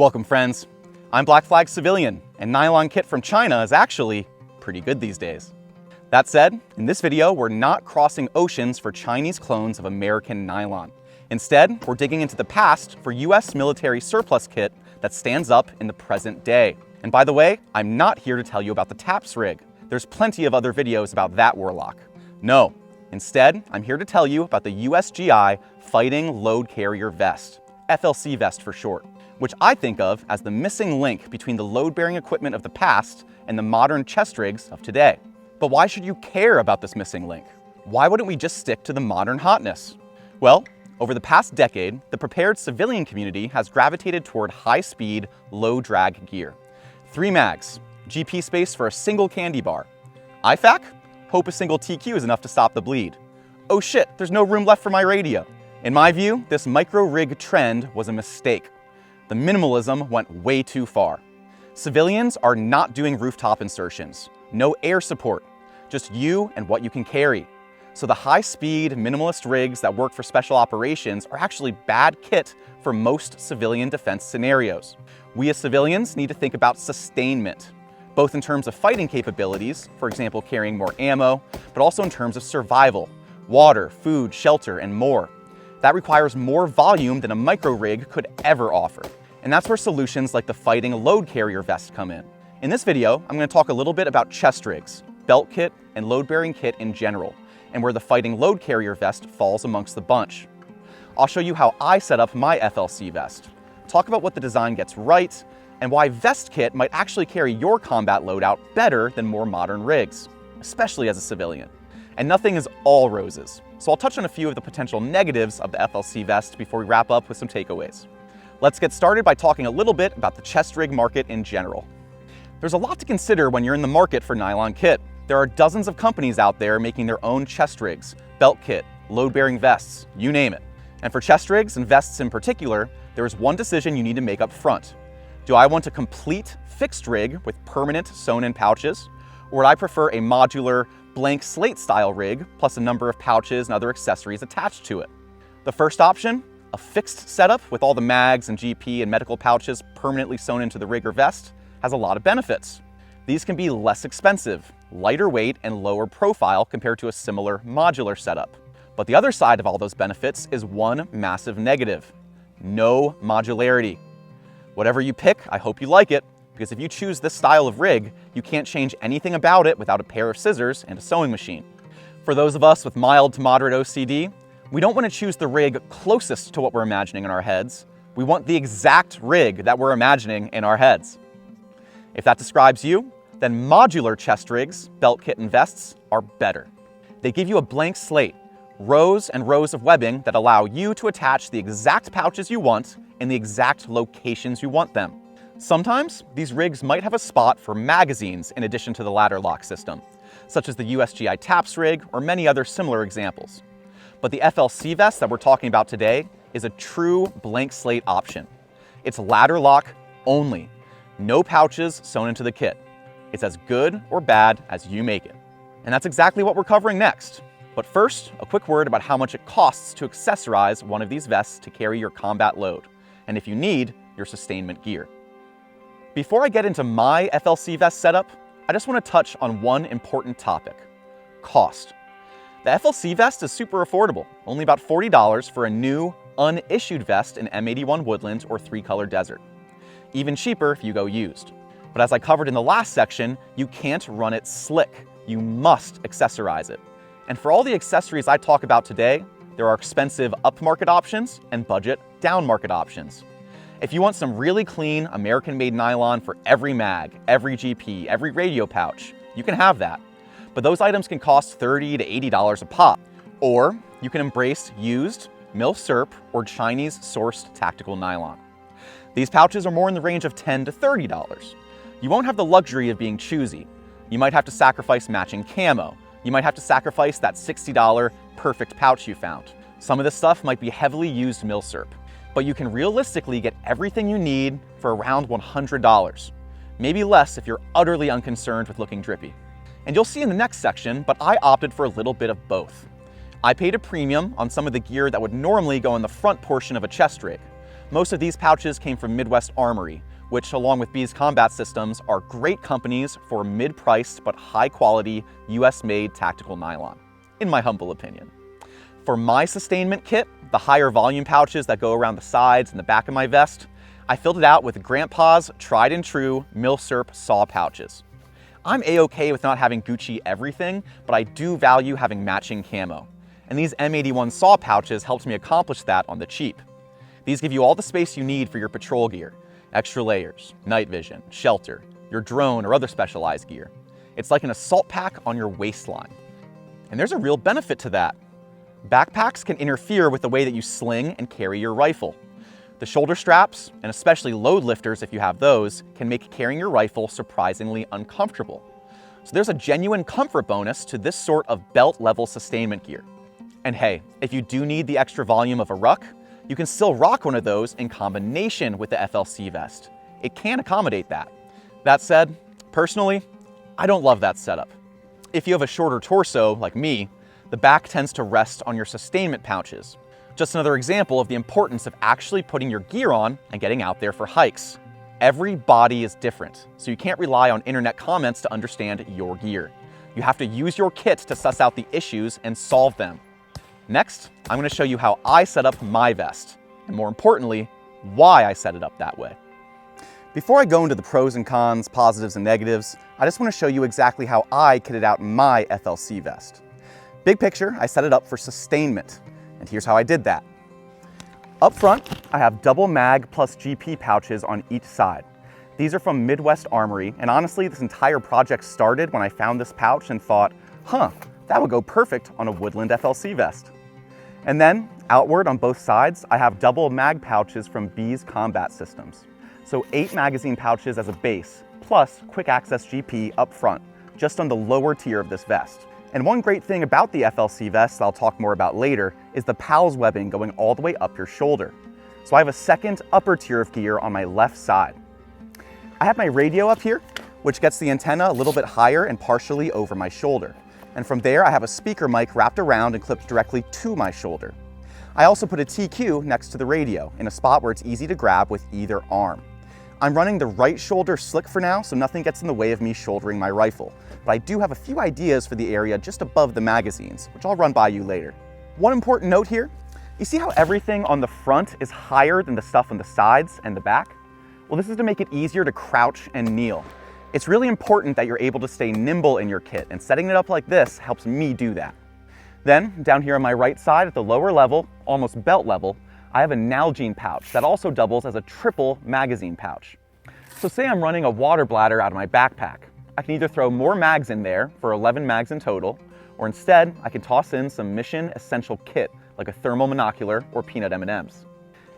Welcome friends, I'm Black Flag Civilian, and nylon kit from China is actually pretty good these days. That said, in this video we're not crossing oceans for Chinese clones of American nylon. Instead, we're digging into the past for US military surplus kit that stands up in the present day. And by the way, I'm not here to tell you about the TAPS rig. There's plenty of other videos about that warlock. No, instead, I'm here to tell you about the USGI Fighting Load Carrier Vest, FLC Vest for short, which I think of as the missing link between the load-bearing equipment of the past and the modern chest rigs of today. But why should you care about this missing link? Why wouldn't we just stick to the modern hotness? Well, over the past decade, the prepared civilian community has gravitated toward high-speed, low-drag gear. 3 mags, GP space for a single candy bar. IFAK? Hope a single TQ is enough to stop the bleed. Oh shit, there's no room left for my radio. In my view, this micro-rig trend was a mistake. The minimalism went way too far. Civilians are not doing rooftop insertions. No air support. Just you and what you can carry. So the high-speed, minimalist rigs that work for special operations are actually bad kit for most civilian defense scenarios. We as civilians need to think about sustainment, both in terms of fighting capabilities, for example, carrying more ammo, but also in terms of survival, water, food, shelter, and more. That requires more volume than a micro rig could ever offer. And that's where solutions like the Fighting Load Carrier Vest come in. In this video, I'm going to talk a little bit about chest rigs, belt kit, and load-bearing kit in general, and where the Fighting Load Carrier Vest falls amongst the bunch. I'll show you how I set up my FLC vest, talk about what the design gets right, and why vest kit might actually carry your combat loadout better than more modern rigs, especially as a civilian. And nothing is all roses, so I'll touch on a few of the potential negatives of the FLC vest before we wrap up with some takeaways. Let's get started by talking a little bit about the chest rig market in general. There's a lot to consider when you're in the market for nylon kit. There are dozens of companies out there making their own chest rigs, belt kit, load-bearing vests, you name it. And for chest rigs and vests in particular, there is one decision you need to make up front. Do I want a complete fixed rig with permanent sewn-in pouches, or would I prefer a modular, blank slate style rig plus a number of pouches and other accessories attached to it? The first option, a fixed setup with all the mags and GP and medical pouches permanently sewn into the rig or vest, has a lot of benefits. These can be less expensive, lighter weight, and lower profile compared to a similar modular setup. But the other side of all those benefits is one massive negative: no modularity. Whatever you pick, I hope you like it, because if you choose this style of rig, you can't change anything about it without a pair of scissors and a sewing machine. For those of us with mild to moderate OCD, we don't want to choose the rig closest to what we're imagining in our heads. We want the exact rig that we're imagining in our heads. If that describes you, then modular chest rigs, belt kit, and vests are better. They give you a blank slate, rows and rows of webbing that allow you to attach the exact pouches you want in the exact locations you want them. Sometimes, these rigs might have a spot for magazines in addition to the ladder lock system, such as the USGI TAPS rig or many other similar examples. But the FLC vest that we're talking about today is a true blank slate option. It's ladder lock only, no pouches sewn into the kit. It's as good or bad as you make it. And that's exactly what we're covering next. But first, a quick word about how much it costs to accessorize one of these vests to carry your combat load, and if you need, your sustainment gear. Before I get into my FLC vest setup, I just want to touch on one important topic: cost. The FLC vest is super affordable, only about $40 for a new, unissued vest in M81 Woodland or 3-color Desert. Even cheaper if you go used. But as I covered in the last section, you can't run it slick. You must accessorize it. And for all the accessories I talk about today, there are expensive upmarket options and budget downmarket options. If you want some really clean American-made nylon for every mag, every GP, every radio pouch, you can have that. But those items can cost $30 to $80 a pop. Or you can embrace used, Mil-Surp, or Chinese-sourced tactical nylon. These pouches are more in the range of $10 to $30. You won't have the luxury of being choosy. You might have to sacrifice matching camo. You might have to sacrifice that $60 perfect pouch you found. Some of this stuff might be heavily used Mil-Surp, but you can realistically get everything you need for around $100. Maybe less if you're utterly unconcerned with looking drippy. And you'll see in the next section, but I opted for a little bit of both. I paid a premium on some of the gear that would normally go in the front portion of a chest rig, Most of these pouches came from Midwest Armory, which along with Bee's combat systems are great companies for mid-priced but high-quality US-made tactical nylon, in my humble opinion. For my sustainment kit, the higher volume pouches that go around the sides and the back of my vest, I filled it out with Grandpa's tried and true Mil-Surp saw pouches. I'm a-okay with not having Gucci everything, but I do value having matching camo. And these M81 saw pouches helped me accomplish that on the cheap. These give you all the space you need for your patrol gear, extra layers, night vision, shelter, your drone or other specialized gear. It's like an assault pack on your waistline. And there's a real benefit to that. Backpacks can interfere with the way that you sling and carry your rifle. The shoulder straps, and especially load lifters if you have those, can make carrying your rifle surprisingly uncomfortable. So there's a genuine comfort bonus to this sort of belt-level sustainment gear. And hey, if you do need the extra volume of a ruck, you can still rock one of those in combination with the FLC vest. It can accommodate that. That said, personally, I don't love that setup. If you have a shorter torso, like me, the back tends to rest on your sustainment pouches. Just another example of the importance of actually putting your gear on and getting out there for hikes. Every body is different, so you can't rely on internet comments to understand your gear. You have to use your kit to suss out the issues and solve them. Next, I'm going to show you how I set up my vest, and more importantly, why I set it up that way. Before I go into the pros and cons, positives and negatives, I just want to show you exactly how I kitted out my FLC vest. Big picture, I set it up for sustainment, and here's how I did that. Up front, I have double mag plus GP pouches on each side. These are from Midwest Armory, and honestly, this entire project started when I found this pouch and thought, that would go perfect on a Woodland FLC vest. And then, outward on both sides, I have double mag pouches from Bee's combat systems. So 8 magazine pouches as a base, plus quick access GP up front, just on the lower tier of this vest. And one great thing about the FLC vest that I'll talk more about later is the PALS webbing going all the way up your shoulder. So I have a second upper tier of gear on my left side. I have my radio up here, which gets the antenna a little bit higher and partially over my shoulder. And from there, I have a speaker mic wrapped around and clipped directly to my shoulder. I also put a TQ next to the radio in a spot where it's easy to grab with either arm. I'm running the right shoulder slick for now, so nothing gets in the way of me shouldering my rifle. But I do have a few ideas for the area just above the magazines, which I'll run by you later. One important note here, you see how everything on the front is higher than the stuff on the sides and the back? Well, this is to make it easier to crouch and kneel. It's really important that you're able to stay nimble in your kit, and setting it up like this helps me do that. Then, down here on my right side at the lower level, almost belt level, I have a Nylon pouch that also doubles as a triple magazine pouch. So say I'm running a water bladder out of my backpack. I can either throw more mags in there for 11 mags in total, or instead I can toss in some mission essential kit like a thermal monocular or peanut M&Ms.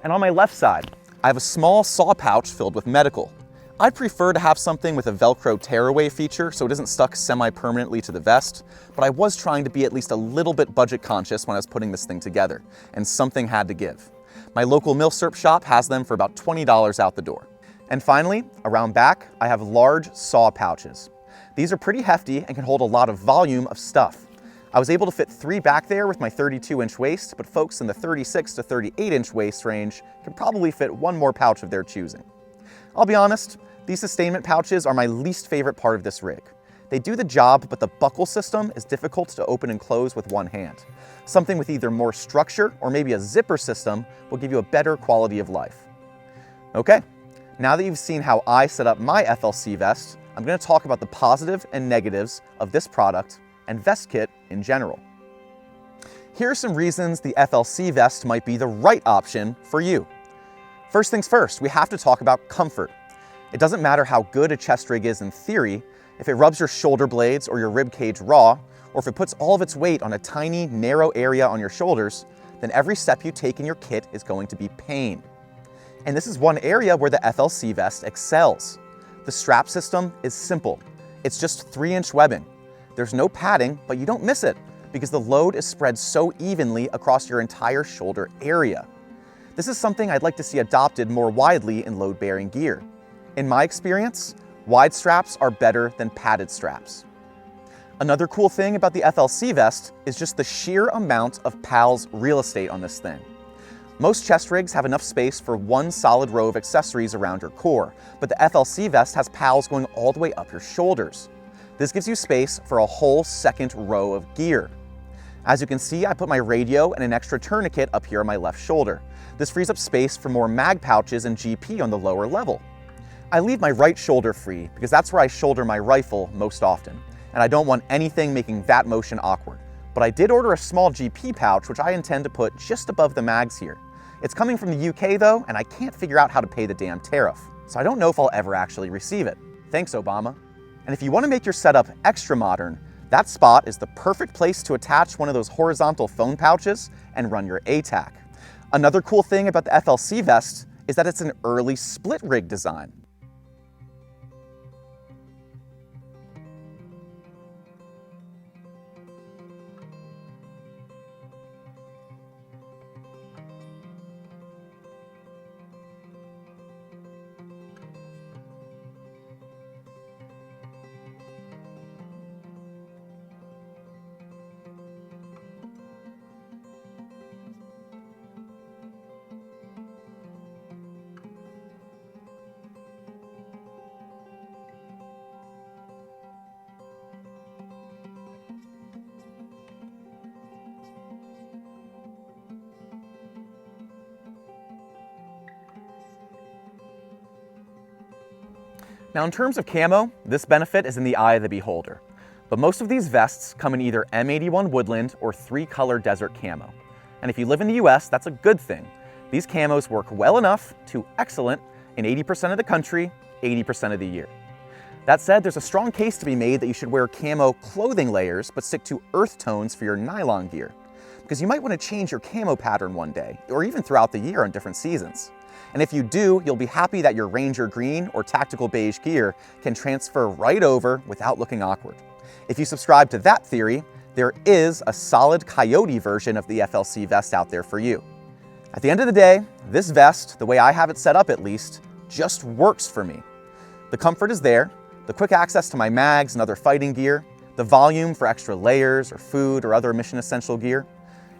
And on my left side, I have a small saw pouch filled with medical. I'd prefer to have something with a Velcro tearaway feature so it isn't stuck semi-permanently to the vest, but I was trying to be at least a little bit budget conscious when I was putting this thing together, and something had to give. My local Mil-Surp shop has them for about $20 out the door. And finally, around back, I have large saw pouches. These are pretty hefty and can hold a lot of volume of stuff. I was able to fit 3 back there with my 32-inch waist, but folks in the 36 to 38-inch waist range can probably fit 1 more pouch of their choosing. I'll be honest, these sustainment pouches are my least favorite part of this rig. They do the job, but the buckle system is difficult to open and close with one hand. Something with either more structure or maybe a zipper system will give you a better quality of life. Okay, now that you've seen how I set up my FLC vest, I'm going to talk about the positive and negatives of this product and vest kit in general. Here are some reasons the FLC vest might be the right option for you. First things first, we have to talk about comfort. It doesn't matter how good a chest rig is in theory, if it rubs your shoulder blades or your rib cage raw, or if it puts all of its weight on a tiny, narrow area on your shoulders, then every step you take in your kit is going to be pain. And this is one area where the FLC vest excels. The strap system is simple. It's just 3-inch webbing. There's no padding, but you don't miss it because the load is spread so evenly across your entire shoulder area. This is something I'd like to see adopted more widely in load-bearing gear. In my experience, wide straps are better than padded straps. Another cool thing about the FLC vest is just the sheer amount of PALS real estate on this thing. Most chest rigs have enough space for one solid row of accessories around your core, but the FLC vest has pals going all the way up your shoulders. This gives you space for a whole second row of gear. As you can see, I put my radio and an extra tourniquet up here on my left shoulder. This frees up space for more mag pouches and GP on the lower level. I leave my right shoulder free because that's where I shoulder my rifle most often, and I don't want anything making that motion awkward. But I did order a small GP pouch, which I intend to put just above the mags here. It's coming from the UK though, and I can't figure out how to pay the damn tariff, so I don't know if I'll ever actually receive it. Thanks, Obama. And if you want to make your setup extra modern, that spot is the perfect place to attach one of those horizontal phone pouches and run your ATAC. Another cool thing about the FLC vest is that it's an early split rig design. Now in terms of camo, this benefit is in the eye of the beholder. But most of these vests come in either M81 Woodland or 3-color Desert Camo. And if you live in the US, that's a good thing. These camos work well enough to excellent in 80% of the country, 80% of the year. That said, there's a strong case to be made that you should wear camo clothing layers, but stick to earth tones for your nylon gear. Because you might want to change your camo pattern one day, or even throughout the year on different seasons. And if you do, you'll be happy that your Ranger green or tactical beige gear can transfer right over without looking awkward. If you subscribe to that theory, there is a solid coyote version of the FLC vest out there for you. At the end of the day, this vest, the way I have it set up at least, just works for me. The comfort is there, the quick access to my mags and other fighting gear, the volume for extra layers or food or other mission essential gear.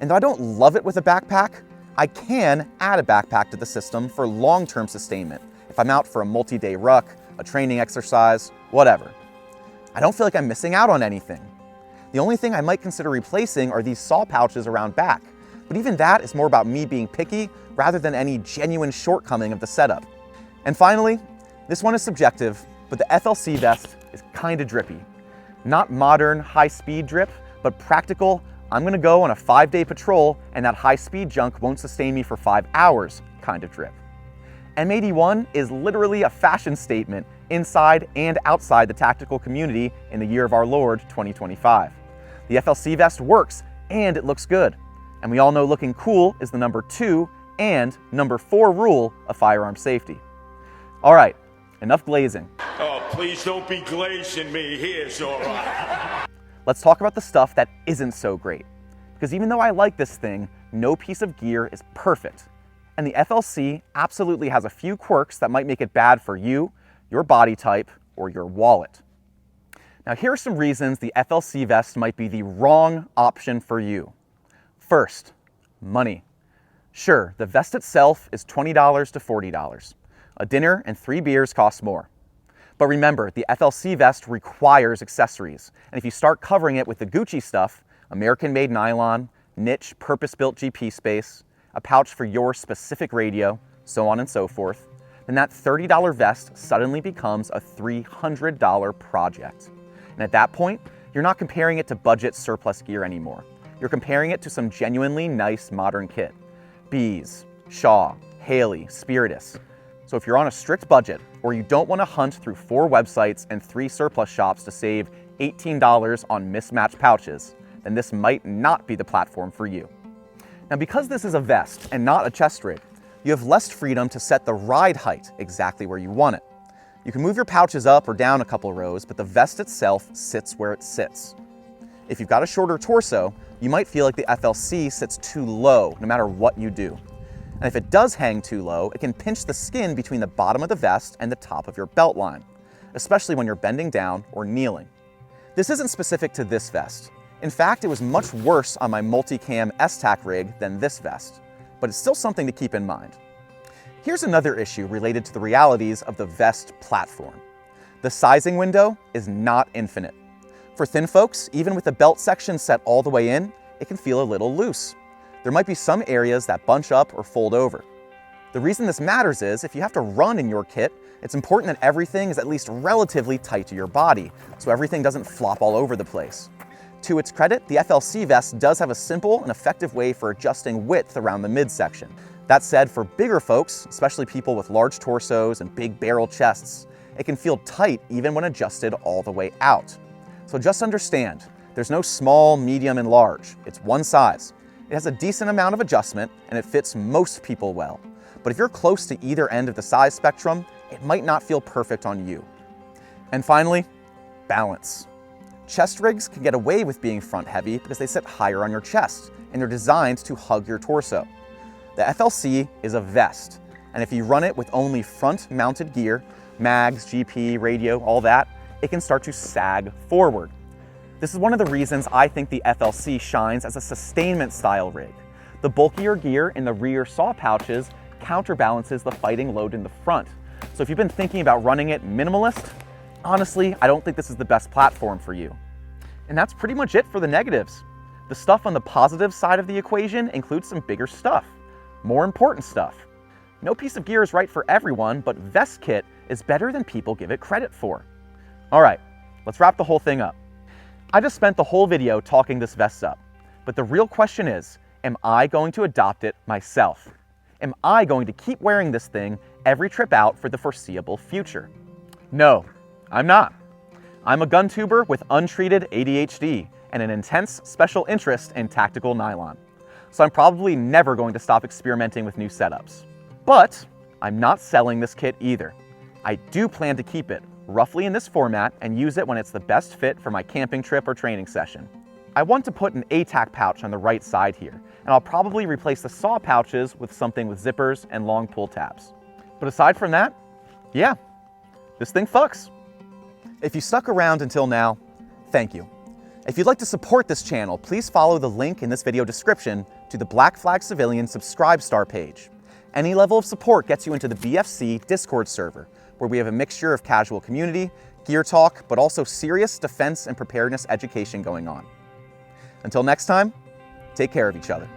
And though I don't love it with a backpack, I can add a backpack to the system for long-term sustainment if I'm out for a multi-day ruck, a training exercise, whatever. I don't feel like I'm missing out on anything. The only thing I might consider replacing are these saw pouches around back, but even that is more about me being picky rather than any genuine shortcoming of the setup. And finally, this one is subjective, but the FLC vest is kinda drippy. Not modern, high-speed drip, but practical, I'm gonna go on a 5-day patrol and that high-speed junk won't sustain me for 5 hours kind of drip. M81 is literally a fashion statement inside and outside the tactical community in the year of our Lord, 2025. The FLC vest works and it looks good. And we all know looking cool is the number 2 and number 4 rule of firearm safety. All right, enough glazing. Oh, please don't be glazing me here, Zora. Let's talk about the stuff that isn't so great. Because even though I like this thing, no piece of gear is perfect. And the FLC absolutely has a few quirks that might make it bad for you, your body type, or your wallet. Now here are some reasons the FLC vest might be the wrong option for you. First, money. Sure, the vest itself is $20 to $40. A dinner and 3 beers cost more. But remember, the FLC vest requires accessories. And if you start covering it with the Gucci stuff, American-made nylon, niche purpose-built GP space, a pouch for your specific radio, so on and so forth, then that $30 vest suddenly becomes a $300 project. And at that point, you're not comparing it to budget surplus gear anymore. You're comparing it to some genuinely nice modern kit. Bees, Shaw, Haley, Spiritus. So if you're on a strict budget, or you don't want to hunt through 4 websites and 3 surplus shops to save $18 on mismatched pouches, then this might not be the platform for you. Now because this is a vest and not a chest rig, you have less freedom to set the ride height exactly where you want it. You can move your pouches up or down a couple rows, but the vest itself sits where it sits. If you've got a shorter torso, you might feel like the FLC sits too low no matter what you do. And if it does hang too low, it can pinch the skin between the bottom of the vest and the top of your belt line, especially when you're bending down or kneeling. This isn't specific to this vest. In fact, it was much worse on my multicam STAC rig than this vest. but it's still something to keep in mind. Here's another issue related to the realities of the vest platform. The sizing window is not infinite. For thin folks, even with the belt section set all the way in, it can feel a little loose. There might be some areas that bunch up or fold over. The reason this matters is if you have to run in your kit, it's important that everything is at least relatively tight to your body, so everything doesn't flop all over the place. To its credit, the FLC vest does have a simple and effective way for adjusting width around the midsection. That said, for bigger folks, especially people with large torsos and big barrel chests, it can feel tight even when adjusted all the way out. So just understand, there's no small, medium, and large. It's one size. It has a decent amount of adjustment and it fits most people well. But if you're close to either end of the size spectrum, it might not feel perfect on you. And finally, balance. Chest rigs can get away with being front heavy because they sit higher on your chest and they're designed to hug your torso. The FLC is a vest, and if you run it with only front mounted gear, mags, GP, radio, all that, it can start to sag forward. This is one of the reasons I think the FLC shines as a sustainment style rig. The bulkier gear in the rear saw pouches counterbalances the fighting load in the front. So if you've been thinking about running it minimalist, honestly, I don't think this is the best platform for you. And that's pretty much it for the negatives. The stuff on the positive side of the equation includes some bigger stuff, more important stuff. No piece of gear is right for everyone, but vest kit is better than people give it credit for. All right, let's wrap the whole thing up. I just spent the whole video talking this vest up, but the real question is, am I going to adopt it myself? Am I going to keep wearing this thing every trip out for the foreseeable future? No, I'm not. I'm a gun tuber with untreated ADHD and an intense special interest in tactical nylon. So I'm probably never going to stop experimenting with new setups. But I'm not selling this kit either. I do plan to keep it roughly in this format and use it when it's the best fit for my camping trip or training session. I want to put an ATAC pouch on the right side here, and I'll probably replace the saw pouches with something with zippers and long pull tabs. But aside from that, yeah, this thing fucks. If you stuck around until now, thank you. If you'd like to support this channel, please follow the link in this video description to the Black Flag Civilian Subscribe Star page. Any level of support gets you into the BFC Discord server, where we have a mixture of casual community, gear talk, but also serious defense and preparedness education going on. Until next time, take care of each other.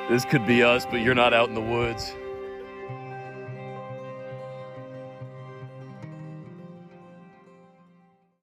This could be us, but you're not out in the woods.